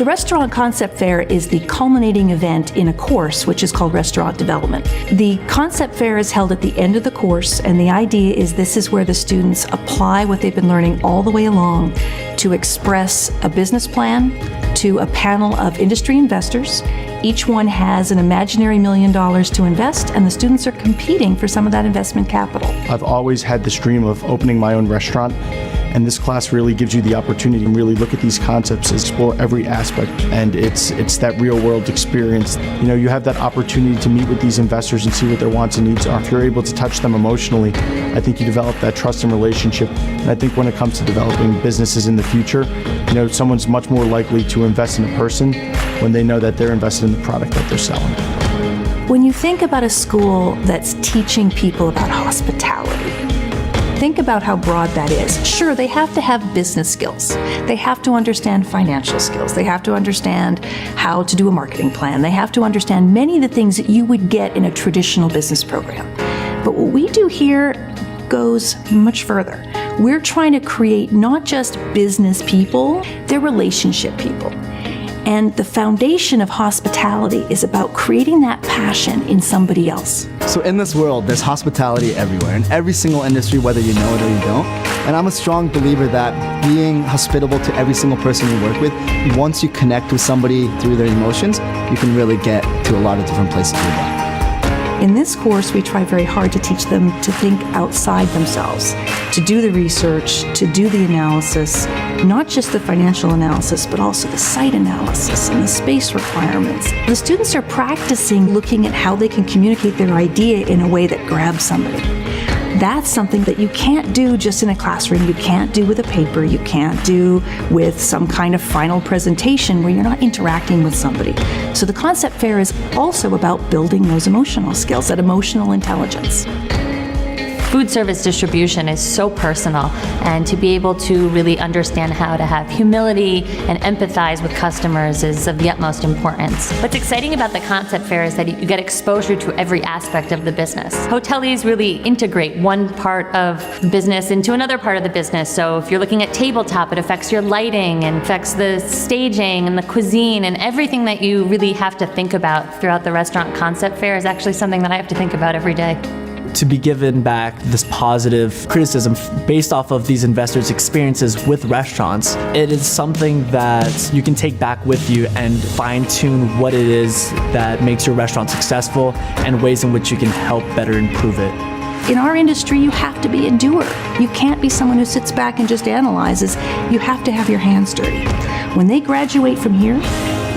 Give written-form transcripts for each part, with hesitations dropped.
The Restaurant Concept Fair is the culminating event in a course which is called Restaurant Development. The Concept Fair is held at the end of the course, and the idea is this is where the students apply what they've been learning all the way along to express a business plan to a panel of industry investors. Each one has an imaginary $1 million to invest, and the students are competing for some of that investment capital. I've always had this dream of opening my own restaurant, and this class really gives you the opportunity to really look at these concepts, explore every aspect, and it's that real world experience. You know, you have that opportunity to meet with these investors and see what their wants and needs are. If you're able to touch them emotionally, I think you develop that trust and relationship. And I think when it comes to developing businesses in the future, you know, someone's much more likely to invest in a person when they know that they're invested in the product that they're selling. When you think about a school that's teaching people about hospitality, think about how broad that is. Sure, they have to have business skills. They have to understand financial skills. They have to understand how to do a marketing plan. They have to understand many of the things that you would get in a traditional business program. But what we do here goes much further. We're trying to create not just business people, they're relationship people. And the foundation of hospitality is about creating that passion in somebody else. So in this world, there's hospitality everywhere, in every single industry, whether you know it or you don't. And I'm a strong believer that being hospitable to every single person you work with, once you connect with somebody through their emotions, you can really get to a lot of different places with that. In this course, we try very hard to teach them to think outside themselves, to do the research, to do the analysis, not just the financial analysis, but also the site analysis and the space requirements. The students are practicing looking at how they can communicate their idea in a way that grabs somebody. That's something that you can't do just in a classroom. You can't do with a paper. You can't do with some kind of final presentation where you're not interacting with somebody. So the Concept Fair is also about building those emotional skills, that emotional intelligence. Food service distribution is so personal, and to be able to really understand how to have humility and empathize with customers is of the utmost importance. What's exciting about the Concept Fair is that you get exposure to every aspect of the business. Hoteliers really integrate one part of the business into another part of the business. So if you're looking at tabletop, it affects your lighting and affects the staging and the cuisine, and everything that you really have to think about throughout the Restaurant Concept Fair is actually something that I have to think about every day. To be given back this positive criticism based off of these investors' experiences with restaurants, it is something that you can take back with you and fine-tune what it is that makes your restaurant successful and ways in which you can help better improve it. In our industry, you have to be a doer. You can't be someone who sits back and just analyzes. You have to have your hands dirty. When they graduate from here,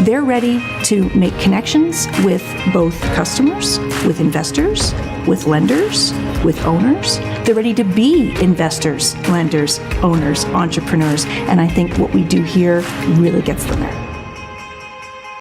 they're ready to make connections with both customers, with investors, with lenders, with owners. They're ready to be investors, lenders, owners, entrepreneurs, and I think what we do here really gets them there.